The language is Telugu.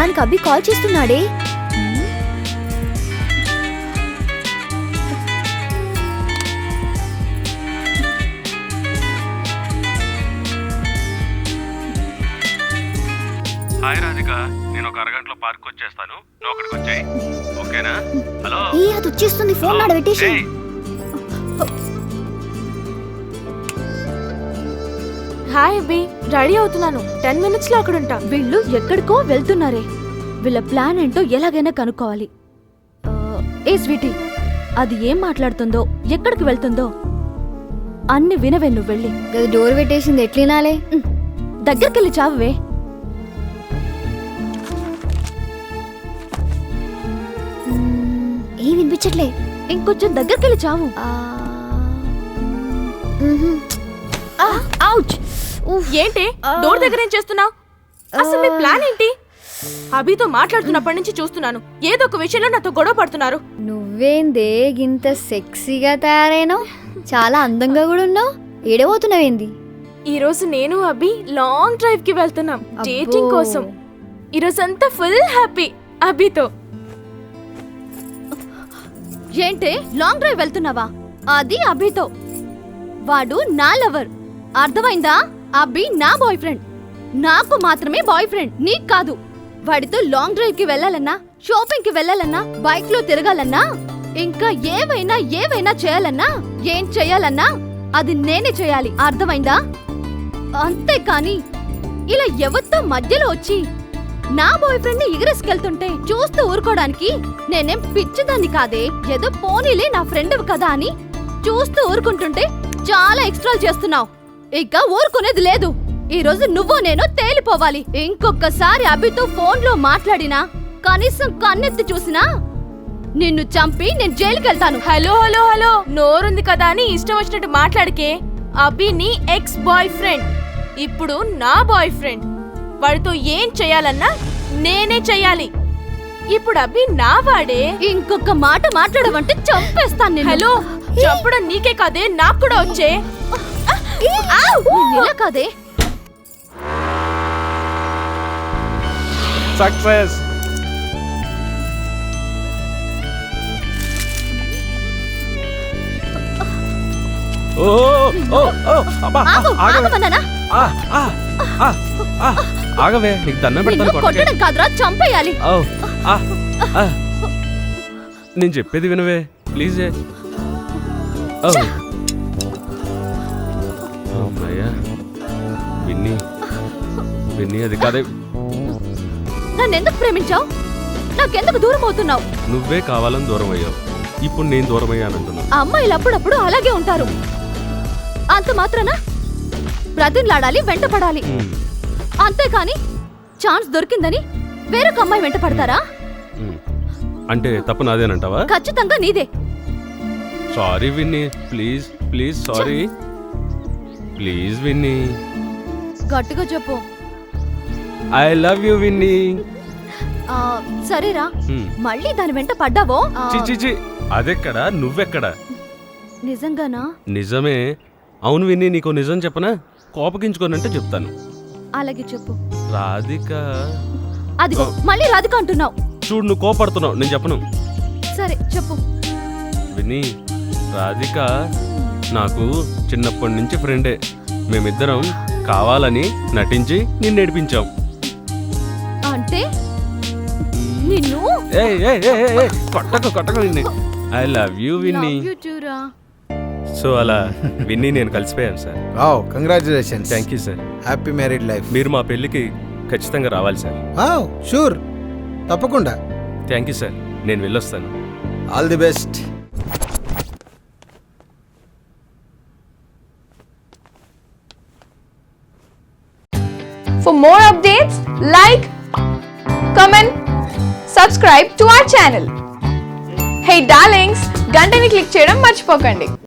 దానికి అభి కాల్ చేస్తున్నాడే. హాయ్ రాధిక, నేను ఒక అరగంటలో పార్క్ వచ్చేస్తాను, నువ్వు అక్కడికి వచ్చేయి, ఓకేనా? హలో అది వచ్చేస్తుంది, ఫోన్ నాడ పెట్టేసి. హాయ్ అబ్బి, రెడీ అవుతున్నాను, 10 minutes లో అక్కడ ఉంటా. వీళ్ళు ఎక్కడికో వెళ్తున్నారే, వీళ్ళ ప్లాన్ ఏంటో ఎలాగైనా కనుక్కోవాలి. ఏ స్వీటీ, అది ఏం మాట్లాడుతుందో, ఎక్కడికి వెళ్తుందో అన్ని వినవే నువ్వు వెళ్ళి. డోర్ పెట్టేసింది, ఎట్లినాలే? దగ్గరికెళ్ళి చావే. ఏం వినిపించట్లే. ఇంకొంచెం దగ్గరికెళ్ళి చావు. ఏంటి డోర్ దగ్గర ఏం చేస్తున్నావు? అసలు మీ ప్లాన్ ఏంటి? అభితో మాట్లాడుతున్నప్పటి నుంచి చూస్తున్నాను, ఏదో ఒక విషయంలో నాతో గొడవ పడుతున్నారు. నువ్వేందే గింత సెక్సీగా తయారైనావు, చాలా అందంగా కూడా ఉన్నావు. ఏడబోతున్నావేంది? ఈ రోజు నేను అభి లాంగ్ డ్రైవ్ కి వెళ్తున్నాం డేటింగ్ కోసం. ఈ రోజు అంతా ఫుల్ హ్యాపీ అభితో. ఏంటే లాంగ్ డ్రైవ్ వెళ్తున్నావా? అది అభితో. వాడు నా లవర్, అర్థమైందా? అభి నా బాయ్ ఫ్రెండ్, నాకు మాత్రమే బాయ్ ఫ్రెండ్, నీకు కాదు. వాడితో లాంగ్ డ్రైవ్ కి వెళ్ళాలన్నా, షాపింగ్ కి వెళ్ళాలన్నా, బైక్ లో తిరగాలన్నా, ఇంకా ఏవైనా చేయాలన్నా, ఏం చేయాలన్నా అది నేనే చేయాలి, అర్థమైందా? అంతేకాని ఇలా ఎవరితో మధ్యలో వచ్చి నా బాయ్ ఫ్రెండ్ ని ఎగరేసుకెళ్తుంటే చూస్తూ ఊరుకోవడానికి నేనేం పిచ్చిదాన్ని కాదే. ఏదో పోనీలే నా ఫ్రెండ్ కదా అని చూస్తూ ఊరుకుంటుంటే చాలా ఎక్స్ట్రా చేస్తున్నావు. ఇక ఊరుకునేది లేదు. ఈ రోజు నువ్వు నేను తేలిపోవాలి. ఇంకొకసారి అభితో ఫోన్ లో మాట్లాడినా, కనీసం కన్నెత్తి చూసినా నిన్ను చంపి నేను జైలుకి వెళ్తాను. హలో హలో హలో, నోరుంది కదా అని ఇష్టం వచ్చినట్టు మాట్లాడికే. అభి నీ ఎక్స్ బాయ్ ఫ్రెండ్, ఇప్పుడు నా బాయ్ ఫ్రెండ్. వాడితో ఏం చేయాలన్నా నేనే చెయ్యాలి. ఇప్పుడు అభి నా వాడే. ఇంకొక మాట మాట్లాడమంటే చంపేస్తాను నేను. హలో, చంపడం నీకే కాదే, నాకు కూడా వచ్చే. ఇలా కాదే. సక్సెస్. ఓ ఓ ఓ అబ్బా, ఆగమన్నానా? ఆగవే, నీకు దండం నిన్ను పెడతాను. కొట్టడం కాదురా, చంపేయాలి. నేను చెప్పేది వినవే ప్లీజ్. అమ్మయ్యా, విన్నీ విన్నీ, అది కాదే. నన్నెందుకు ప్రేమించావు? నాకెందుకు దూరం అవుతున్నావు? నువ్వే కావాలని దూరం అయ్యావు, ఇప్పుడు నేను దూరం అయ్యానంటున్నావు. అమ్మాయిలు అప్పుడప్పుడు అలాగే ఉంటారు. అంత మాత్రాన బ్రతిలాడాలి, వెంట పడాలి. అంతేకాని ఛాన్స్ దొరికిందని వేరొక అమ్మాయి వెంట పడతారా? అంటే తప్పు నాదేనంటావా? ఖచ్చితంగా నీదే. Sorry Winnie, please please, sorry please Winnie. గట్టిగా చెప్పు. I love you Winnie. సరేరా, మళ్ళీ దాని వెంట పడ్డావో? చిచి, అదెక్కడా, నువ్వెక్కడా? నిజంగానా? నిజమే. అవును విన్నీ, నీకు నిజం చెప్పనా? కోపగించుకోనంటే చెప్తాను. అలాగే చెప్పు. రాధిక. అదిగో మళ్ళీ రాధిక అంటున్నావు. చూడు, నువ్వు కోపడుతున్నావు, నేను చెప్పను. సరే చెప్పు. విన్నీ, రాధిక నాకు చిన్నప్పటి నుంచి ఫ్రెండే. మేమిద్దరం కావాలని నటించి నిన్ను ఏడిపించాం. అంటే నిన్ను కొట్టకు Vinny. I love you Vinny. So అలా విన్నీ నేను కలిసిపోయాను sir. Wow, congratulations. Thank you sir. Happy married life. మీరు మా పెళ్ళికి ఖచ్చితంగా రావాలి సార్. వావ్, షూర్, తప్పకుండా. థ్యాంక్ యూ సార్, నేను వెళ్ళొస్తాను. All the best. For more updates, like, comment, subscribe to our channel. Hey darlings, గంటని click చేయడం మర్చిపోకండి.